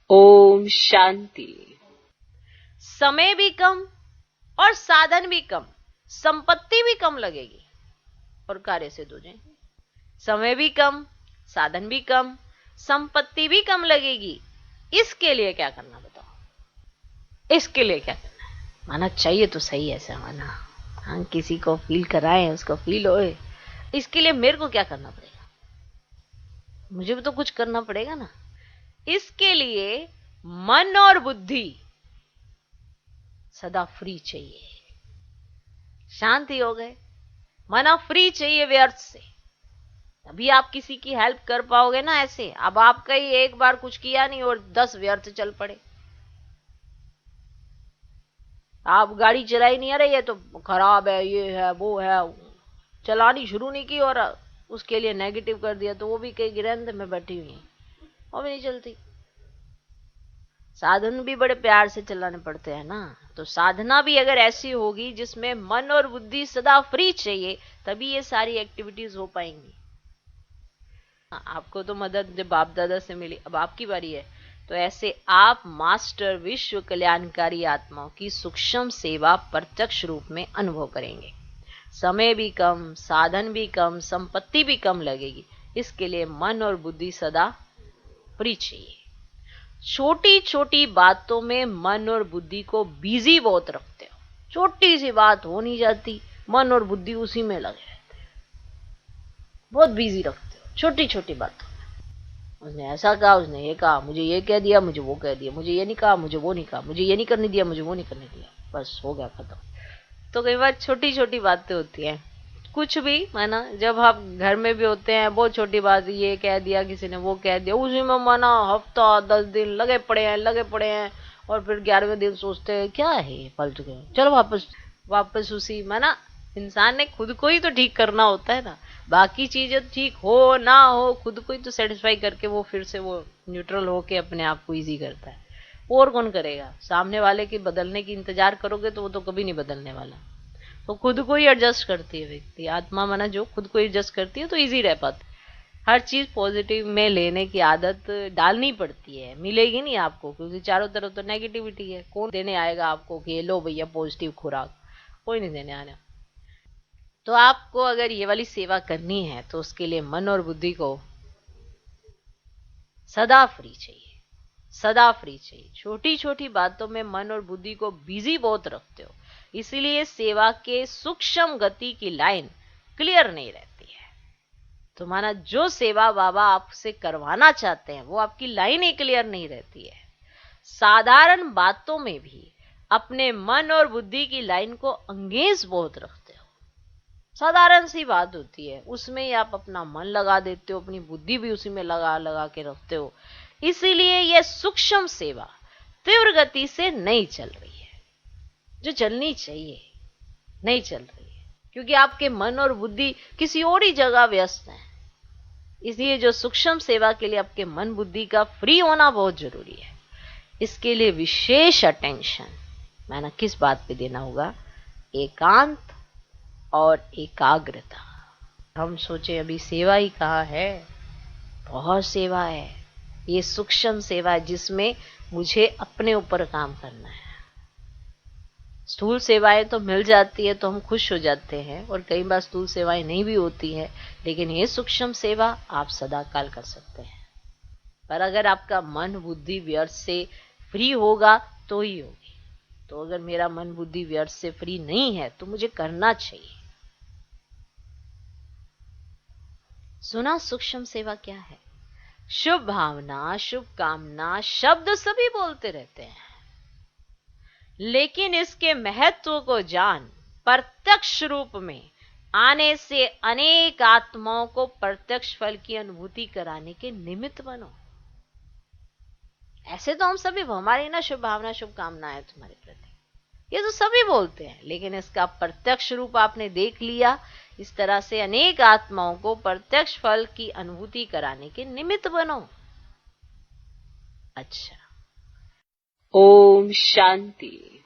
ओम शांति। समय भी कम और साधन भी कम, संपत्ति भी कम लगेगी और कार्य सिद्ध हो जाएंगे। समय भी कम, साधन भी कम, संपत्ति भी कम लगेगी। इसके लिए क्या करना बताओ? इसके लिए क्या करना है? माना चाहिए तो सही ऐसा माना, हाँ, किसी को फील कराएं, उसको फील होए। इसके लिए मेरे को क्या करना पड़ेगा? मुझे भी तो कुछ करना पड़ेगा ना। इसके लिए मन और बुद्धि सदा फ्री चाहिए। शांति हो गए, मन फ्री चाहिए व्यर्थ से, तभी आप किसी की हेल्प कर पाओगे ना। ऐसे अब आपका ही एक बार कुछ किया नहीं और 10 व्यर्थ चल पड़े। आप गाड़ी चलाई नहीं, अरे ये तो खराब है, ये है, वो है, चलानी शुरू नहीं की और उसके लिए नेगेटिव कर दिया, तो वो भी कई गिरंद में बैठी हुई है, वो भी नहीं चलती। साधन भी बड़े प्यार से चलाने पड़ते हैं ना। तो साधना भी अगर ऐसी होगी जिसमें मन और बुद्धि सदा फ्री चाहिए, तभी ये सारी एक्टिविटीज हो पाएंगी। आपको तो मदद जब बाप दादा से मिली, अब आपकी बारी है। तो ऐसे आप मास्टर विश्व कल्याणकारी आत्माओं की सूक्ष्म सेवा प्रत्यक्ष रूप में अनुभव करेंगे। समय भी कम, साधन भी कम, संपत्ति भी कम लगेगी। इसके लिए मन और बुद्धि सदा फ्री चाहिए। छोटी छोटी बातों में मन और बुद्धि को बिजी बहुत रखते हो। छोटी सी बात हो नहीं जाती, मन और बुद्धि उसी में लगे रहते हैं, बहुत बिजी रखते हो छोटी छोटी बातों में। उसने ऐसा कहा, उसने ये कहा, मुझे ये कह दिया, मुझे वो कह दिया, मुझे ये नहीं कहा, मुझे वो नहीं कहा, मुझे ये नहीं करने दिया, मुझे वो नहीं करने दिया, बस हो गया खत्म। तो कई बार छोटी छोटी बातें होती हैं, कुछ भी माना, जब आप घर में भी होते हैं, बहुत छोटी बात, ये कह दिया किसी ने, वो कह दिया, उसी में माना हफ्ता 10 दिन लगे पड़े हैं और फिर 11वें दिन सोचते हैं क्या है फालतू के, चलो वापस उसी माना। इंसान ने खुद को ही तो ठीक करना होता है ना। बाकी चीजें ठीक हो ना हो, खुद को ही तो सेटिस्फाई करके वो फिर से वो न्यूट्रल होके अपने आप को इजी करता है। और कौन करेगा? सामने वाले के बदलने की इंतजार करोगे तो वो तो कभी नहीं बदलने वाला। तो खुद को ही एडजस्ट करती है व्यक्ति, आत्मा माना जो खुद को एडजस्ट करती है तो इजी रह पाता है। हर चीज पॉजिटिव में लेने की आदत डालनी पड़ती है, मिलेगी नहीं आपको, क्योंकि चारों तरफ तो नेगेटिविटी है। कौन देने आएगा आपको कि ये लो भैया पॉजिटिव खुराक? कोई नहीं देने आना। तो आपको अगर ये वाली सेवा करनी है तो उसके लिए मन और बुद्धि को सदा फ्री चाहिए, सदा फ्री चाहिए। छोटी छोटी बातों में मन और बुद्धि को बिजी बहुत रखते हो, इसीलिए सेवा के सूक्ष्म गति की लाइन क्लियर नहीं रहती है। तो माना जो सेवा बाबा आपसे करवाना चाहते हैं वो आपकी लाइन ही क्लियर नहीं रहती है। साधारण बातों में भी अपने मन और बुद्धि की लाइन को अंगेज बहुत रखते हो। साधारण सी बात होती है, उसमें ही आप अपना मन लगा देते हो, अपनी बुद्धि भी उसी में लगा लगा के रखते हो। इसीलिए यह सूक्ष्म सेवा तीव्र गति से नहीं चल रही है, जो चलनी चाहिए नहीं चल रही है, क्योंकि आपके मन और बुद्धि किसी और ही जगह व्यस्त है। इसलिए जो सूक्ष्म सेवा के लिए आपके मन बुद्धि का फ्री होना बहुत जरूरी है। इसके लिए विशेष अटेंशन मैंने किस बात पे देना होगा? एकांत और एकाग्रता। हम सोचे अभी सेवा ही कहाँ है, बहुत सेवा है। ये सूक्ष्म सेवा है जिसमें मुझे अपने ऊपर काम करना है। स्थूल सेवाएं तो मिल जाती है तो हम खुश हो जाते हैं, और कई बार स्थूल सेवाएं नहीं भी होती है, लेकिन ये सूक्ष्म सेवा आप सदा काल कर सकते हैं। पर अगर आपका मन बुद्धि व्यर्थ से फ्री होगा तो ही होगी। तो अगर मेरा मन बुद्धि व्यर्थ से फ्री नहीं है तो मुझे करना चाहिए। सुना सूक्ष्म सेवा क्या है? शुभ भावना, शुभ कामना शब्द सभी बोलते रहते हैं, लेकिन इसके महत्व को जान प्रत्यक्ष रूप में आने से अनेक आत्माओं को प्रत्यक्ष फल की अनुभूति कराने के निमित्त बनो। ऐसे तो हम सभी, हमारी ना शुभ भावना शुभ कामना है तुम्हारे प्रति, ये तो सभी बोलते हैं, लेकिन इसका प्रत्यक्ष रूप आपने देख लिया। इस तरह से अनेक आत्माओं को प्रत्यक्ष फल की अनुभूति कराने के निमित्त बनो। अच्छा, ओम शांति।